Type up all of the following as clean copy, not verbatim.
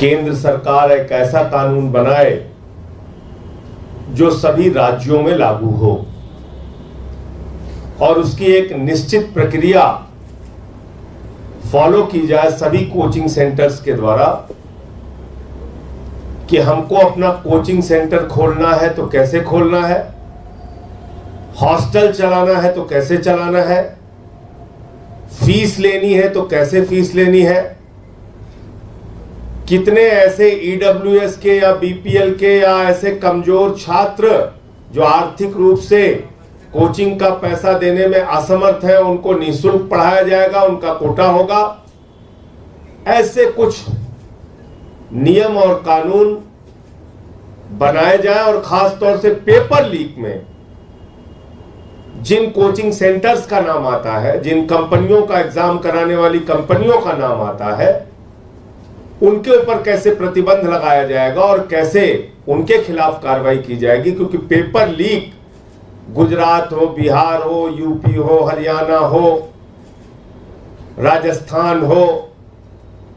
केंद्र सरकार एक ऐसा कानून बनाए जो सभी राज्यों में लागू हो और उसकी एक निश्चित प्रक्रिया फॉलो की जाए सभी कोचिंग सेंटर्स के द्वारा कि हमको अपना कोचिंग सेंटर खोलना है तो कैसे खोलना है, हॉस्टल चलाना है तो कैसे चलाना है, फीस लेनी है तो कैसे फीस लेनी है, कितने ऐसे ईडब्ल्यूएस के या बीपीएल के या ऐसे कमजोर छात्र जो आर्थिक रूप से कोचिंग का पैसा देने में असमर्थ है उनको निःशुल्क पढ़ाया जाएगा, उनका कोटा होगा। ऐसे कुछ नियम और कानून बनाए जाए और खास तौर से पेपर लीक में जिन कोचिंग सेंटर्स का नाम आता है, जिन कंपनियों का एग्जाम कराने वाली कंपनियों का नाम आता है, उनके ऊपर कैसे प्रतिबंध लगाया जाएगा और कैसे उनके खिलाफ कार्रवाई की जाएगी। क्योंकि पेपर लीक गुजरात हो, बिहार हो, यूपी हो, हरियाणा हो, राजस्थान हो,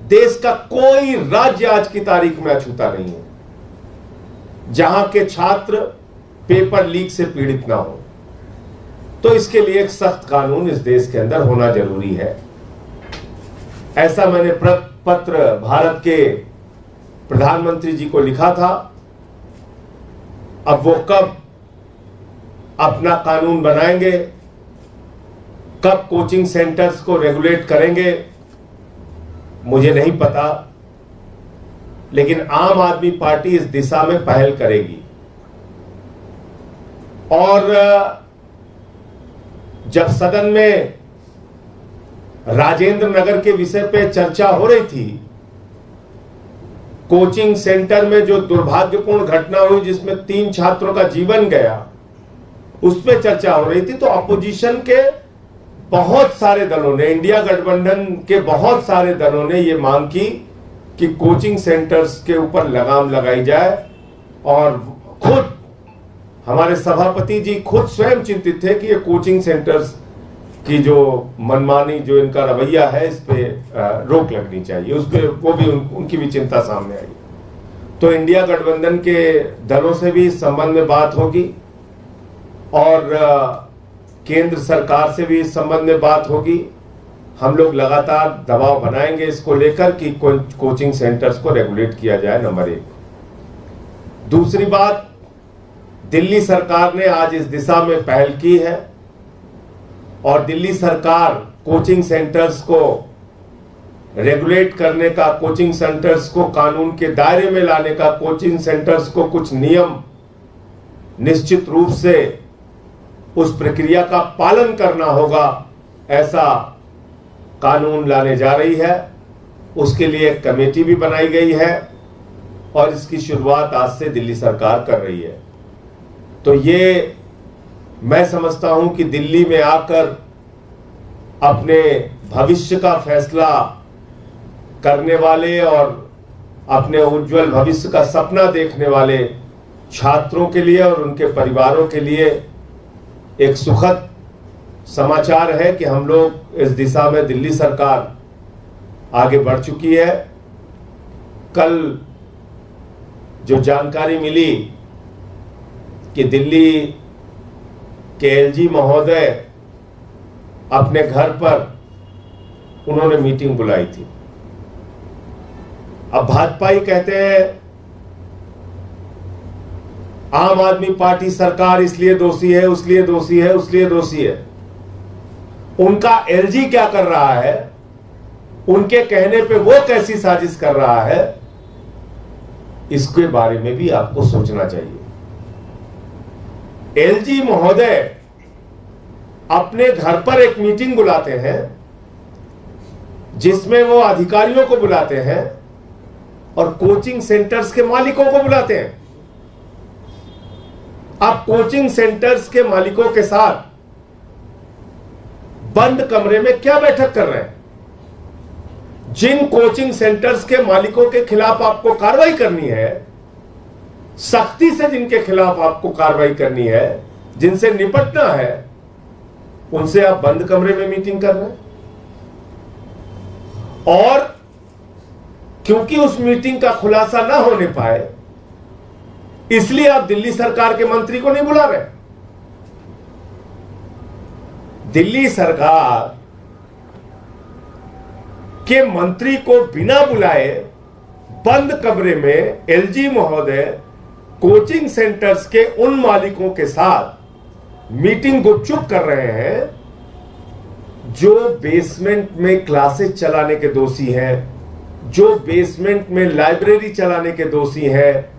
देश का कोई राज्य आज की तारीख में अछूता नहीं है जहां के छात्र पेपर लीक से पीड़ित ना हो। तो इसके लिए एक सख्त कानून इस देश के अंदर होना जरूरी है। ऐसा मैंने पत्र भारत के प्रधानमंत्री जी को लिखा था। अब वो कब अपना कानून बनाएंगे, कब कोचिंग सेंटर्स को रेगुलेट करेंगे, मुझे नहीं पता, लेकिन आम आदमी पार्टी इस दिशा में पहल करेगी। और जब सदन में राजेंद्र नगर के विषय पे चर्चा हो रही थी, कोचिंग सेंटर में जो दुर्भाग्यपूर्ण घटना हुई जिसमें 3 छात्रों का जीवन गया, उस पे चर्चा हो रही थी, तो अपोजिशन के बहुत सारे दलों ने, इंडिया गठबंधन के बहुत सारे दलों ने यह मांग की कि कोचिंग सेंटर्स के ऊपर लगाम लगाई जाए। और खुद हमारे सभापति जी खुद स्वयं चिंतित थे कि ये कोचिंग सेंटर्स की जो मनमानी, जो इनका रवैया है, इस पे रोक लगनी चाहिए। उस पे वो भी उनकी भी चिंता सामने आई। तो इंडिया गठबंधन के दलों से भी इस संबंध में बात होगी और केंद्र सरकार से भी इस संबंध में बात होगी। हम लोग लगातार दबाव बनाएंगे इसको लेकर कि कोचिंग सेंटर्स को रेगुलेट किया जाए, नंबर 1। दूसरी बात, दिल्ली सरकार ने आज इस दिशा में पहल की है और दिल्ली सरकार कोचिंग सेंटर्स को रेगुलेट करने का, कोचिंग सेंटर्स को कानून के दायरे में लाने का, कोचिंग सेंटर्स को कुछ नियम निश्चित रूप से उस प्रक्रिया का पालन करना होगा, ऐसा कानून लाने जा रही है। उसके लिए एक कमेटी भी बनाई गई है और इसकी शुरुआत आज से दिल्ली सरकार कर रही है। तो ये मैं समझता हूं कि दिल्ली में आकर अपने भविष्य का फैसला करने वाले और अपने उज्जवल भविष्य का सपना देखने वाले छात्रों के लिए और उनके परिवारों के लिए एक सुखद समाचार है कि हम लोग इस दिशा में, दिल्ली सरकार आगे बढ़ चुकी है। कल जो जानकारी मिली कि दिल्ली के एलजी महोदय अपने घर पर उन्होंने मीटिंग बुलाई थी। अब भाजपा ही कहते हैं आम आदमी पार्टी सरकार इसलिए दोषी है, उसलिए दोषी है, उसलिए दोषी है। उनका एलजी क्या कर रहा है, उनके कहने पे वो कैसी साजिश कर रहा है, इसके बारे में भी आपको सोचना चाहिए। एलजी महोदय अपने घर पर एक मीटिंग बुलाते हैं जिसमें वो अधिकारियों को बुलाते हैं और कोचिंग सेंटर्स के मालिकों को बुलाते हैं। आप कोचिंग सेंटर्स के मालिकों के साथ बंद कमरे में क्या बैठक कर रहे हैं? जिन कोचिंग सेंटर्स के मालिकों के खिलाफ आपको कार्रवाई करनी है, सख्ती से जिनके खिलाफ आपको कार्रवाई करनी है, जिनसे निपटना है, उनसे आप बंद कमरे में मीटिंग कर रहे हैं। और क्योंकि उस मीटिंग का खुलासा ना होने पाए, इसलिए आप दिल्ली सरकार के मंत्री को नहीं बुला रहे। दिल्ली सरकार के मंत्री को बिना बुलाए बंद कमरे में एलजी महोदय कोचिंग सेंटर्स के उन मालिकों के साथ मीटिंग गुपचुप कर रहे हैं जो बेसमेंट में क्लासेस चलाने के दोषी हैं, जो बेसमेंट में लाइब्रेरी चलाने के दोषी हैं,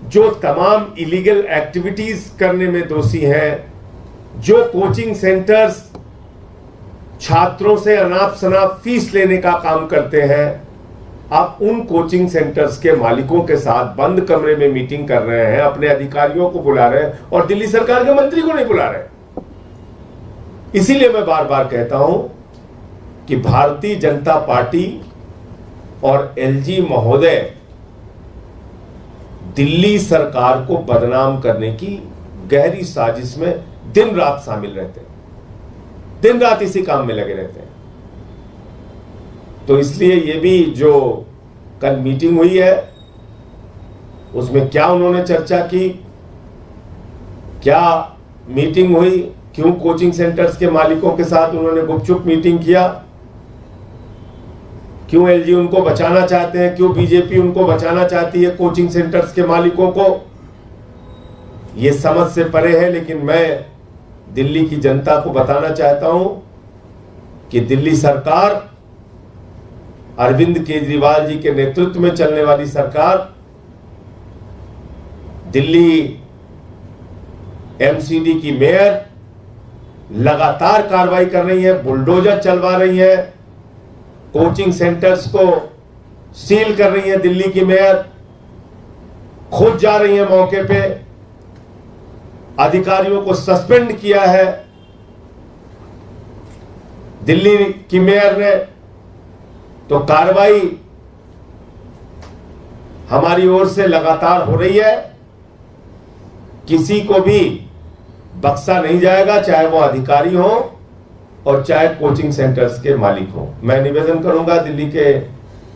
जो तमाम इलीगल एक्टिविटीज करने में दोषी हैं, जो कोचिंग सेंटर्स छात्रों से अनाप शनाप फीस लेने का काम करते हैं। आप उन कोचिंग सेंटर्स के मालिकों के साथ बंद कमरे में मीटिंग कर रहे हैं, अपने अधिकारियों को बुला रहे हैं और दिल्ली सरकार के मंत्री को नहीं बुला रहे। इसीलिए मैं बार बार कहता हूं कि भारतीय जनता पार्टी और एलजी महोदय दिल्ली सरकार को बदनाम करने की गहरी साजिश में दिन रात शामिल रहते हैं, दिन रात इसी काम में लगे रहते हैं। तो इसलिए ये भी जो कल मीटिंग हुई है उसमें क्या उन्होंने चर्चा की, क्या मीटिंग हुई, क्यों कोचिंग सेंटर्स के मालिकों के साथ उन्होंने गुपचुप मीटिंग किया, क्यों एलजी उनको बचाना चाहते हैं, क्यों बीजेपी उनको बचाना चाहती है कोचिंग सेंटर्स के मालिकों को, ये समझ से परे है। लेकिन मैं दिल्ली की जनता को बताना चाहता हूं कि दिल्ली सरकार, अरविंद केजरीवाल जी के नेतृत्व में चलने वाली सरकार, दिल्ली एमसीडी की मेयर लगातार कार्रवाई कर रही है, बुलडोजर चलवा रही है, कोचिंग सेंटर्स को सील कर रही है। दिल्ली की मेयर खुद जा रही है मौके पे, अधिकारियों को सस्पेंड किया है दिल्ली की मेयर ने। तो कार्रवाई हमारी ओर से लगातार हो रही है, किसी को भी बख्शा नहीं जाएगा, चाहे वो अधिकारी हो और चाहे कोचिंग सेंटर्स के मालिक हो। मैं निवेदन करूंगा दिल्ली के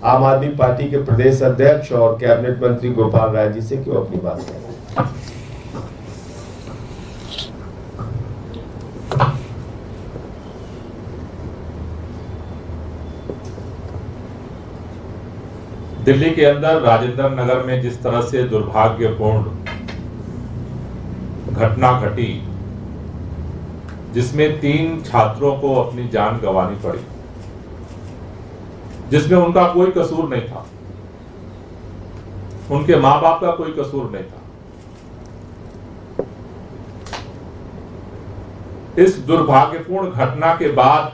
आम आदमी पार्टी के प्रदेश अध्यक्ष और कैबिनेट मंत्री गोपाल राय जी से कि वो अपनी बात करें। दिल्ली के अंदर राजेंद्र नगर में जिस तरह से दुर्भाग्यपूर्ण घटना घटी, जिसमें 3 छात्रों को अपनी जान गंवानी पड़ी, जिसमें उनका कोई कसूर नहीं था, उनके मां बाप का कोई कसूर नहीं था। इस दुर्भाग्यपूर्ण घटना के बाद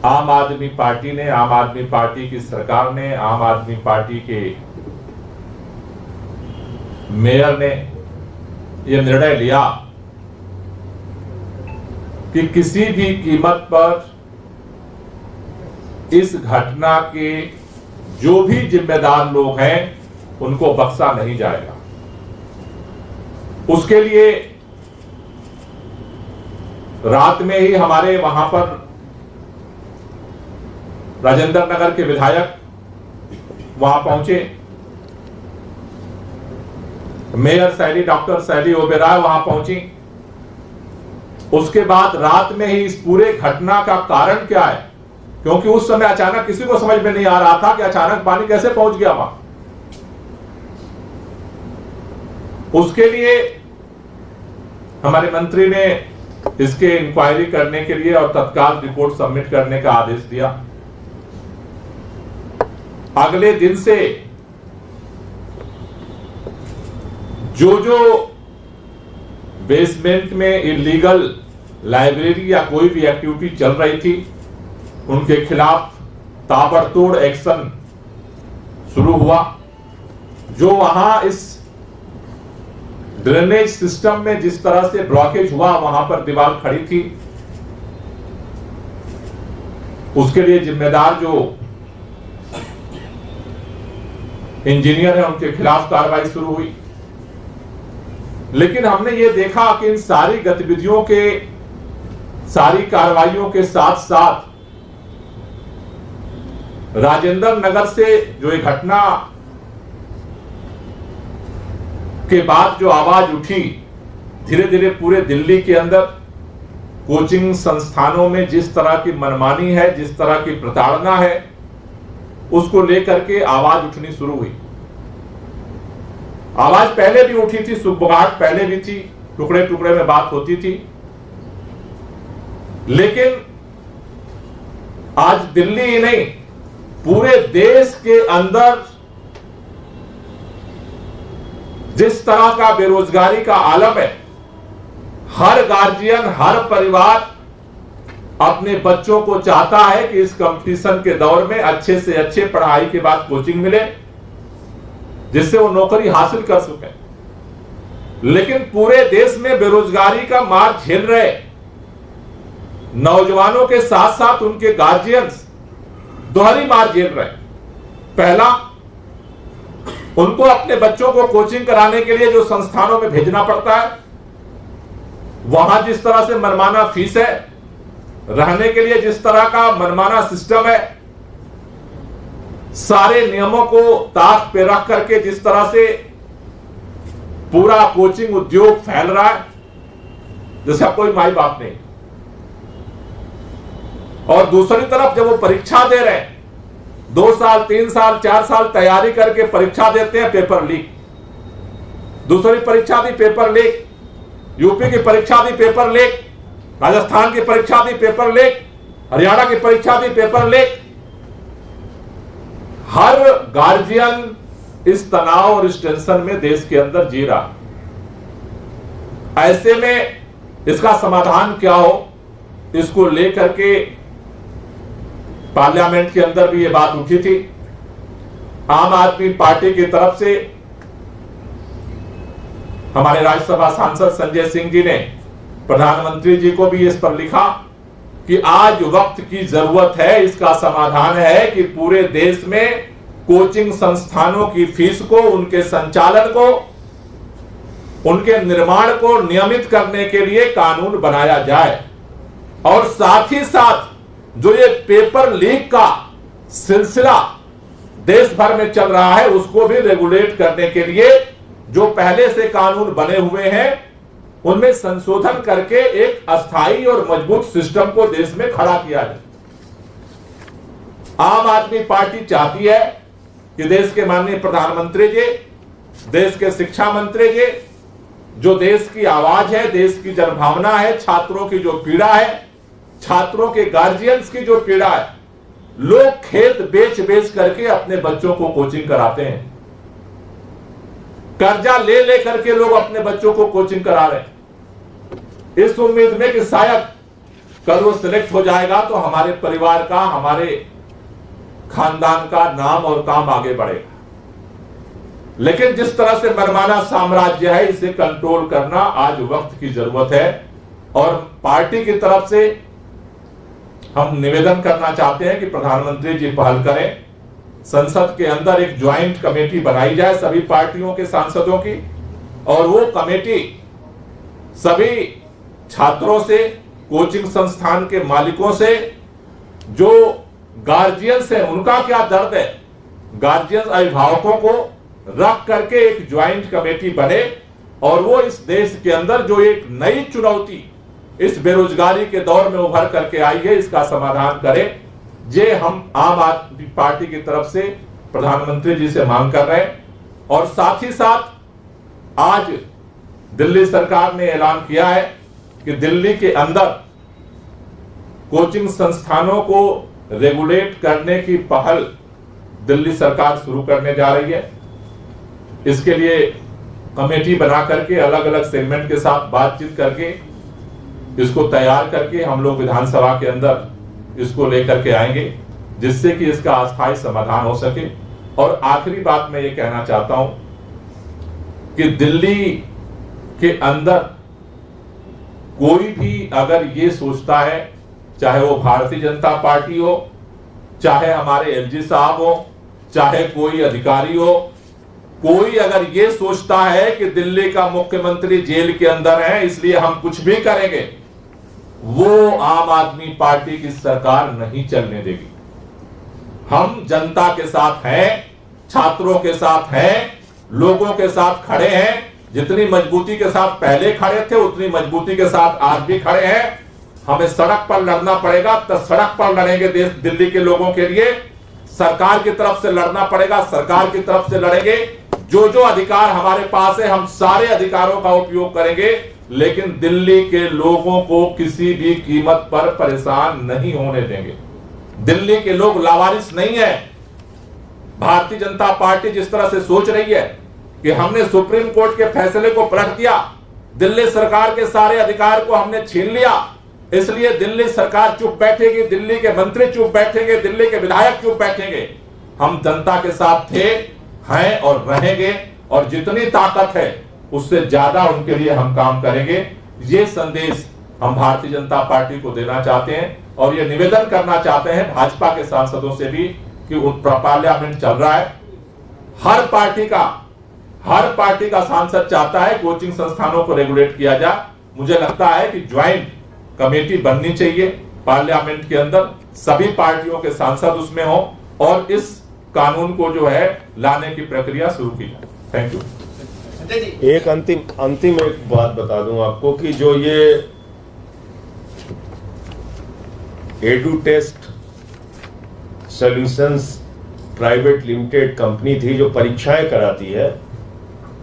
आम आदमी पार्टी ने, आम आदमी पार्टी की सरकार ने, आम आदमी पार्टी के मेयर ने यह निर्णय लिया कि किसी भी कीमत पर इस घटना के जो भी जिम्मेदार लोग हैं उनको बख्शा नहीं जाएगा। उसके लिए रात में ही हमारे वहां पर राजेंद्र नगर के विधायक वहां पहुंचे, मेयर शैली, डॉक्टर शैली ओबेरॉय वहां पहुंची। उसके बाद रात में ही इस पूरे घटना का कारण क्या है, क्योंकि उस समय अचानक किसी को समझ में नहीं आ रहा था कि अचानक पानी कैसे पहुंच गया वहां। उसके लिए हमारे मंत्री ने इसके इंक्वायरी करने के लिए और तत्काल रिपोर्ट सबमिट करने का आदेश दिया। अगले दिन से जो बेसमेंट में इलीगल लाइब्रेरी या कोई भी एक्टिविटी चल रही थी, उनके खिलाफ ताबड़तोड़ एक्शन शुरू हुआ। जो वहां इस ड्रेनेज सिस्टम में जिस तरह से ब्लॉकेज हुआ, वहां पर दीवार खड़ी थी, उसके लिए जिम्मेदार जो इंजीनियर है उनके खिलाफ कार्रवाई शुरू हुई। लेकिन हमने ये देखा कि इन सारी गतिविधियों के, सारी कार्रवाइयों के साथ साथ राजेंद्र नगर से जो एक घटना के बाद जो आवाज उठी, धीरे धीरे पूरे दिल्ली के अंदर कोचिंग संस्थानों में जिस तरह की मनमानी है, जिस तरह की प्रताड़ना है, उसको लेकर के आवाज उठनी शुरू हुई। आवाज पहले भी उठी थी, सुगबुगाहट पहले भी थी, टुकड़े टुकड़े में बात होती थी, लेकिन आज दिल्ली ही नहीं पूरे देश के अंदर जिस तरह का बेरोजगारी का आलम है, हर गार्जियन, हर परिवार अपने बच्चों को चाहता है कि इस कंपटीशन के दौर में अच्छे से अच्छे पढ़ाई के बाद कोचिंग मिले, जिससे वो नौकरी हासिल कर सके। लेकिन पूरे देश में बेरोजगारी का मार झेल रहे नौजवानों के साथ साथ उनके गार्जियंस दोहरी मार झेल रहे। पहला, उनको अपने बच्चों को कोचिंग कराने के लिए जो संस्थानों में भेजना पड़ता है, वहां जिस तरह से मनमाना फीस है, रहने के लिए जिस तरह का मनमाना सिस्टम है, सारे नियमों को ताक पे रख करके जिस तरह से पूरा कोचिंग उद्योग फैल रहा है, जैसा कोई माई बाप नहीं। और दूसरी तरफ जब वो परीक्षा दे रहे हैं, 2 साल 3 साल 4 साल तैयारी करके परीक्षा देते हैं, पेपर लीक। दूसरी परीक्षा दी, पेपर लीक। यूपी की परीक्षा दी, पेपर लीक। राजस्थान की परीक्षा दी, पेपर लीक। हरियाणा की परीक्षा दी, पेपर लीक। हर गार्जियन इस तनाव और इस टेंशन में देश के अंदर जी रहा। ऐसे में इसका समाधान क्या हो, इसको लेकर के पार्लियामेंट के अंदर भी ये बात उठी थी। आम आदमी पार्टी की तरफ से हमारे राज्यसभा सांसद संजय सिंह जी ने प्रधानमंत्री जी को भी इस पर लिखा कि आज वक्त की जरूरत है, इसका समाधान है कि पूरे देश में कोचिंग संस्थानों की फीस को, उनके संचालन को, उनके निर्माण को नियमित करने के लिए कानून बनाया जाए। और साथ ही साथ जो ये पेपर लीक का सिलसिला देश भर में चल रहा है, उसको भी रेगुलेट करने के लिए जो पहले से कानून बने हुए हैं, उनमें संशोधन करके एक अस्थायी और मजबूत सिस्टम को देश में खड़ा किया जाए। आम आदमी पार्टी चाहती है कि देश के माननीय प्रधानमंत्री जी, देश के शिक्षा मंत्री जी, जो देश की आवाज है, देश की जनभावना है, छात्रों की जो पीड़ा है, छात्रों के गार्जियंस की जो पीड़ा है, लोग खेत बेच बेच करके अपने बच्चों को कोचिंग कराते हैं, कर्जा ले ले करके लोग अपने बच्चों को कोचिंग करा रहे हैं, इस उम्मीद में कि शायद कल वो सिलेक्ट हो जाएगा तो हमारे परिवार का, हमारे खानदान का नाम और काम आगे बढ़ेगा। लेकिन जिस तरह से मनमाना साम्राज्य है, इसे कंट्रोल करना आज वक्त की जरूरत है। और पार्टी की तरफ से हम निवेदन करना चाहते हैं कि प्रधानमंत्री जी पहल करें, संसद के अंदर एक ज्वाइंट कमेटी बनाई जाए सभी पार्टियों के सांसदों की, और वो कमेटी सभी छात्रों से, कोचिंग संस्थान के मालिकों से, जो गार्जियंस है उनका क्या दर्द है, गार्जियंस अभिभावकों को रख करके एक ज्वाइंट कमेटी बने और वो इस देश के अंदर जो एक नई चुनौती इस बेरोजगारी के दौर में उभर करके आई है, इसका समाधान करें। ये हम आम आदमी पार्टी की तरफ से प्रधानमंत्री जी से मांग कर रहे हैं। और साथ ही साथ आज दिल्ली सरकार ने ऐलान किया है कि दिल्ली के अंदर कोचिंग संस्थानों को रेगुलेट करने की पहल दिल्ली सरकार शुरू करने जा रही है। इसके लिए कमेटी बना करके अलग अलग सेगमेंट के साथ बातचीत करके इसको तैयार करके हम लोग विधानसभा के अंदर इसको लेकर के आएंगे, जिससे कि इसका अस्थायी समाधान हो सके। और आखिरी बात मैं ये कहना चाहता हूं कि दिल्ली के अंदर कोई भी अगर ये सोचता है, चाहे वो भारतीय जनता पार्टी हो, चाहे हमारे एलजी साहब हो, चाहे कोई अधिकारी हो, कोई अगर ये सोचता है कि दिल्ली का मुख्यमंत्री जेल के अंदर है इसलिए हम कुछ भी करेंगे, वो आम आदमी पार्टी की सरकार नहीं चलने देगी। हम जनता के साथ हैं, छात्रों के साथ हैं, लोगों के साथ खड़े हैं। जितनी मजबूती के साथ पहले खड़े थे उतनी मजबूती के साथ आज भी खड़े हैं। हमें सड़क पर लड़ना पड़ेगा तो सड़क पर लड़ेंगे देश दिल्ली के लोगों के लिए। सरकार की तरफ से लड़ना पड़ेगा, सरकार की तरफ से लड़ेंगे। जो जो अधिकार हमारे पास है हम सारे अधिकारों का उपयोग करेंगे, लेकिन दिल्ली के लोगों को किसी भी कीमत पर परेशान नहीं होने देंगे। दिल्ली के लोग लावारिस नहीं है। भारतीय जनता पार्टी जिस तरह से सोच रही है कि हमने सुप्रीम कोर्ट के फैसले को पलट दिया, दिल्ली सरकार के सारे अधिकार को हमने छीन लिया, इसलिए दिल्ली सरकार चुप बैठेगी, दिल्ली के मंत्री चुप बैठेंगे, दिल्ली के विधायक चुप बैठेंगे। हम जनता के साथ थे, हैं और रहेंगे, और जितनी ताकत है उससे ज्यादा उनके लिए हम काम करेंगे। ये संदेश हम भारतीय जनता पार्टी को देना चाहते हैं और ये निवेदन करना चाहते हैं भाजपा के सांसदों से भी कि पार्लियामेंट चल रहा है। हर पार्टी का सांसद चाहता है कोचिंग संस्थानों को रेगुलेट किया जाए। मुझे लगता है कि ज्वाइंट कमेटी बननी चाहिए पार्लियामेंट के अंदर, सभी पार्टियों के सांसद उसमें हो और इस कानून को जो है लाने की प्रक्रिया शुरू की जाए। Thank you. एक अंतिम एक बात बता दूं आपको कि जो ये Edu Test Solutions Private Limited company थी जो परीक्षाएं कराती है,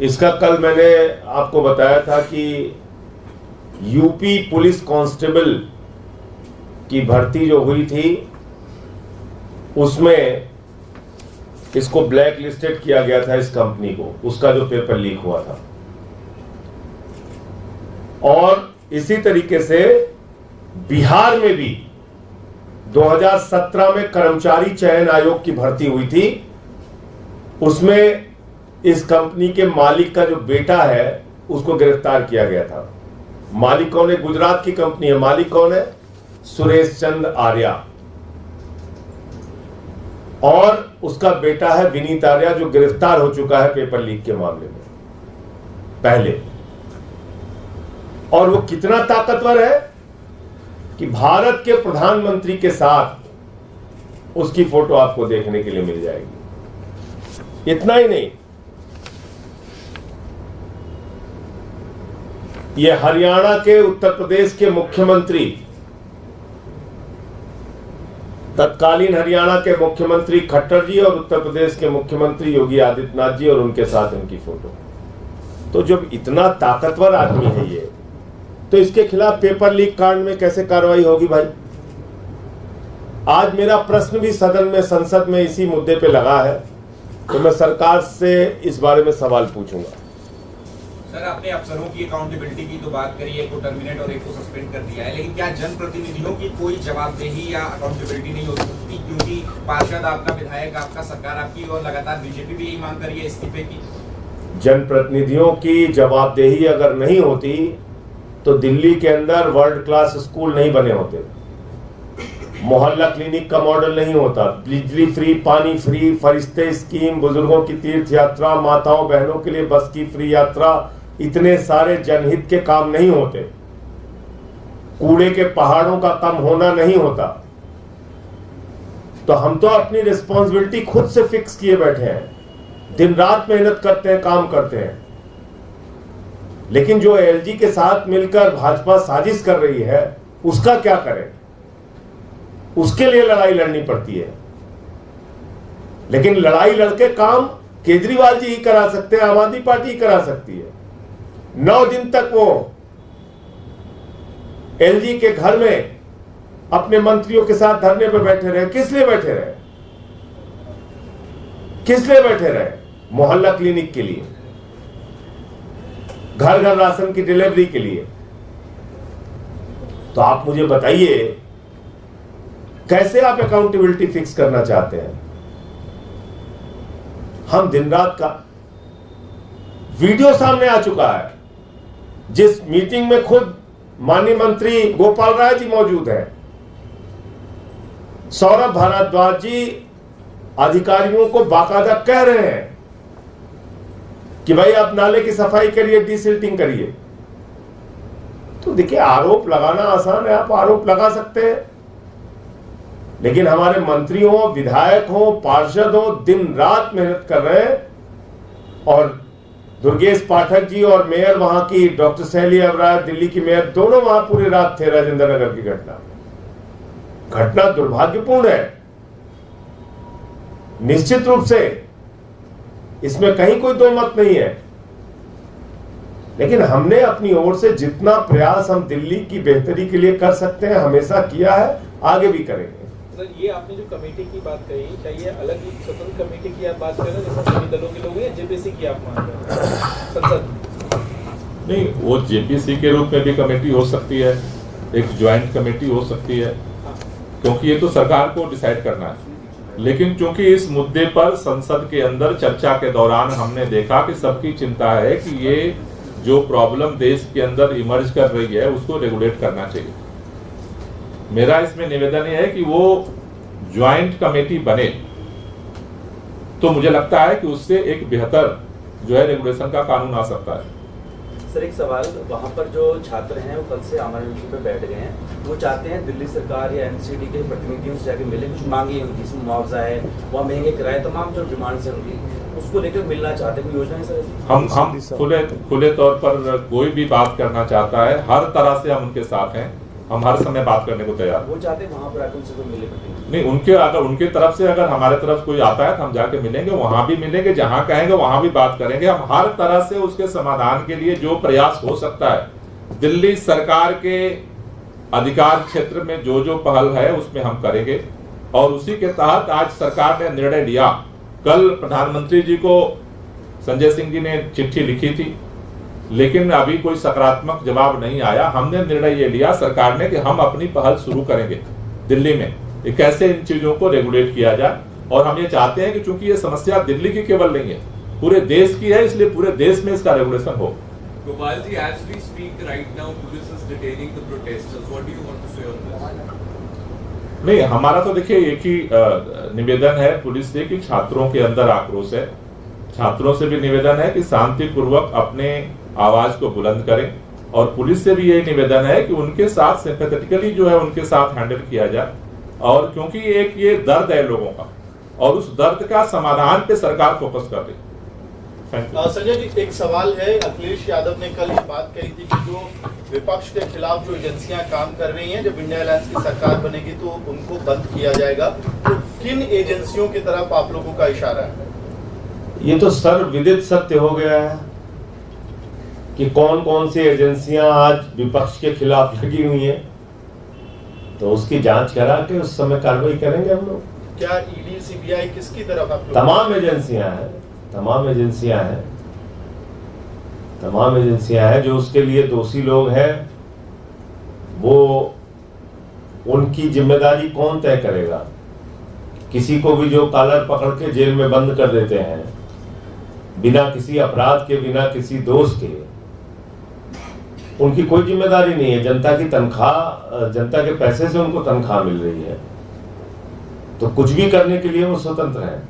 इसका कल मैंने आपको बताया था कि यूपी पुलिस कांस्टेबल की भर्ती जो हुई थी उसमें इसको ब्लैक लिस्टेड किया गया था, इस कंपनी को, उसका जो पेपर लीक हुआ था। और इसी तरीके से बिहार में भी 2017 में कर्मचारी चयन आयोग की भर्ती हुई थी, उसमें इस कंपनी के मालिक का जो बेटा है उसको गिरफ्तार किया गया था। मालिक कौन है? गुजरात की कंपनी है। मालिक कौन है? सुरेश चंद्र आर्या, और उसका बेटा है विनीत आर्या जो गिरफ्तार हो चुका है पेपर लीक के मामले में पहले। और वो कितना ताकतवर है कि भारत के प्रधानमंत्री के साथ उसकी फोटो आपको देखने के लिए मिल जाएगी। इतना ही नहीं, ये हरियाणा के, उत्तर प्रदेश के मुख्यमंत्री, तत्कालीन हरियाणा के मुख्यमंत्री खट्टर जी और उत्तर प्रदेश के मुख्यमंत्री योगी आदित्यनाथ जी और उनके साथ इनकी फोटो। तो जब इतना ताकतवर आदमी है ये, तो इसके खिलाफ पेपर लीक कांड में कैसे कार्रवाई होगी भाई? आज मेरा प्रश्न भी सदन में, संसद में इसी मुद्दे पे लगा है, तो मैं सरकार से इस बारे में सवाल पूछूंगा। सर, आपने अफसरों की अकाउंटेबिलिटी की तो बात करी, एक को टर्मिनेट और एक को सस्पेंड कर दिया है, लेकिन क्या जनप्रतिनिधियों की कोई जवाबदेही या अकाउंटेबिलिटी नहीं हो सकती? क्योंकि पार्षद आपका, विधायक आपका, सरकार आपकी, और लगातार बीजेपी भी यही मांग कर रही है इस्तीफे की। जनप्रतिनिधियों की जवाबदेही अगर नहीं होती तो दिल्ली के अंदर वर्ल्ड क्लास स्कूल नहीं बने होते, मोहल्ला क्लिनिक का मॉडल नहीं होता, बिजली फ्री, पानी फ्री, फरिश्ते स्कीम, बुजुर्गों की तीर्थ यात्रा, माताओं बहनों के लिए बस की फ्री यात्रा, इतने सारे जनहित के काम नहीं होते, कूड़े के पहाड़ों का कम होना नहीं होता। तो हम तो अपनी रिस्पॉन्सिबिलिटी खुद से फिक्स किए बैठे हैं, दिन रात मेहनत करते हैं, काम करते हैं, लेकिन जो एलजी के साथ मिलकर भाजपा साजिश कर रही है उसका क्या करें? उसके लिए लड़ाई लड़नी पड़ती है, लेकिन लड़ाई लड़के काम केजरीवाल जी ही करा सकते हैं, आम आदमी पार्टी ही करा सकती है। 9 दिन तक वो एलजी के घर में अपने मंत्रियों के साथ धरने पर बैठे रहे। किस लिए बैठे रहे? किस लिए बैठे रहे? मोहल्ला क्लिनिक के लिए, घर घर राशन की डिलीवरी के लिए। तो आप मुझे बताइए कैसे आप अकाउंटेबिलिटी फिक्स करना चाहते हैं? हम दिन रात का वीडियो सामने आ चुका है, जिस मीटिंग में खुद माननीय मंत्री गोपाल राय जी मौजूद हैं, सौरभ भारद्वाज जी अधिकारियों को बाकायदा कह रहे हैं कि भाई आप नाले की सफाई करिए, डिसिल्टिंग करिए। तो देखिए, आरोप लगाना आसान है, आप आरोप लगा सकते हैं, लेकिन हमारे मंत्री हो, विधायक हो, पार्षद हो, दिन रात मेहनत कर रहे हैं। और दुर्गेश पाठक जी और मेयर वहां की डॉक्टर सैली अबरार, दिल्ली की मेयर, दोनों वहां पूरी रात थे राजेंद्र नगर की घटना दुर्भाग्यपूर्ण है निश्चित रूप से, इसमें कहीं कोई दो मत नहीं है। लेकिन हमने अपनी ओर से जितना प्रयास हम दिल्ली की बेहतरी के लिए कर सकते हैं हमेशा किया है, आगे भी करेंगे। सर, ये आपने जो कमेटी की बात कही, क्या ये अलग ही स्वतंत्र कमेटी की आप बात कर रहे हैं जैसे सभी दलों के लोग हैं, जेपीसी की आप मान रहे हैं संसद? नहीं, वो जेपीसी के रूप में भी कमेटी हो सकती है, एक ज्वाइंट कमेटी हो सकती है, क्योंकि ये तो सरकार को डिसाइड करना है। लेकिन चूंकि इस मुद्दे पर संसद के अंदर चर्चा के दौरान हमने देखा कि सबकी चिंता है कि ये जो प्रॉब्लम देश के अंदर इमर्ज कर रही है उसको रेगुलेट करना चाहिए। मेरा इसमें निवेदन है कि वो ज्वाइंट कमेटी बने, तो मुझे लगता है कि उससे एक बेहतर जो है रेगुलेशन का कानून आ सकता है। सर, एक सवाल, वहाँ पर जो छात्र हैं वो कल से आमरण उनकी पे बैठ गए हैं, वो चाहते हैं दिल्ली सरकार या एनसीडी के प्रतिनिधियों से जाके मिले, कुछ मांगे उनकी, इसमें मुआवजा है, वहाँ महंगे किराए, तमाम जो डिमांड्स हैं उनकी, उसको लेकर मिलना चाहते हैं। कोई योजना है सर? हम खुले तौर पर कोई भी बात करना चाहता है, हर तरह से हम उनके साथ हैं, हम हर समय बात करने को तैयार। वो चाहते हैं वहाँ पर आकर उनसे कोई मिले? नहीं, उनके तरफ से अगर हमारे तरफ कोई आता है तो हम जाके मिलेंगे, वहां भी मिलेंगे, जहां कहेंगे वहां भी बात करेंगे। हम हर तरह से उसके समाधान के लिए जो प्रयास हो सकता है दिल्ली सरकार के अधिकार क्षेत्र में जो जो पहल है उसमें हम करेंगे। और उसी के तहत आज सरकार ने निर्णय लिया, कल प्रधानमंत्री जी को संजय सिंह जी ने चिट्ठी लिखी थी, लेकिन अभी कोई सकारात्मक जवाब नहीं आया। हमने निर्णय ये लिया सरकार ने कि हम अपनी पहल शुरू करेंगे दिल्ली में कैसे इन चीजों को रेगुलेट किया जाए। और हम ये चाहते हैं कि चूंकि ये समस्या दिल्ली की केवल नहीं है, पूरे देश की है, इसलिए पूरे देश में इसका रेगुलेशन हो। Gopal ji, as we speak right now, police is detaining the protesters. What do you want to say on this? नहीं, हमारा तो देखिए एक ही निवेदन है पुलिस से कि छात्रों के अंदर आक्रोश है, छात्रों से भी निवेदन है कि शांतिपूर्वक अपने आवाज को बुलंद करें। और पुलिस से भी यही निवेदन है कि उनके साथ सिंपैथेटिकली जो है उनके साथ हैंडल किया जाए। और क्योंकि एक ये दर्द है लोगों का, और उस दर्द का समाधान पे सरकार फोकस कर रही है। संजय जी, एक सवाल है, अखिलेश यादव ने कल ये बात कही थी कि जो विपक्ष के खिलाफ जो एजेंसियां काम कर रही हैं, जब इंडिया अलायंस की सरकार बनेगी तो उनको बंद किया जाएगा। तो किन एजेंसियों की तरफ आप लोगों का इशारा है? ये तो सर्वविदित सत्य हो गया है कि कौन कौन सी एजेंसियां आज विपक्ष के खिलाफ लगी हुई हैं, तो उसकी जांच करा के उस समय कार्रवाई करेंगे हम लोग। क्या ईडी, सीबीआई, किसकी तरफ आप लोग? तमाम एजेंसियां हैं, तमाम एजेंसियां हैं, तमाम एजेंसियां हैं। जो उसके लिए दोषी लोग हैं वो उनकी जिम्मेदारी कौन तय करेगा? किसी को भी जो कॉलर पकड़ के जेल में बंद कर देते हैं बिना किसी अपराध के, बिना किसी दोष के, उनकी कोई जिम्मेदारी नहीं है। जनता की तनख्वाह, जनता के पैसे से उनको तनख्वाह मिल रही है, तो कुछ भी करने के लिए वो स्वतंत्र हैं।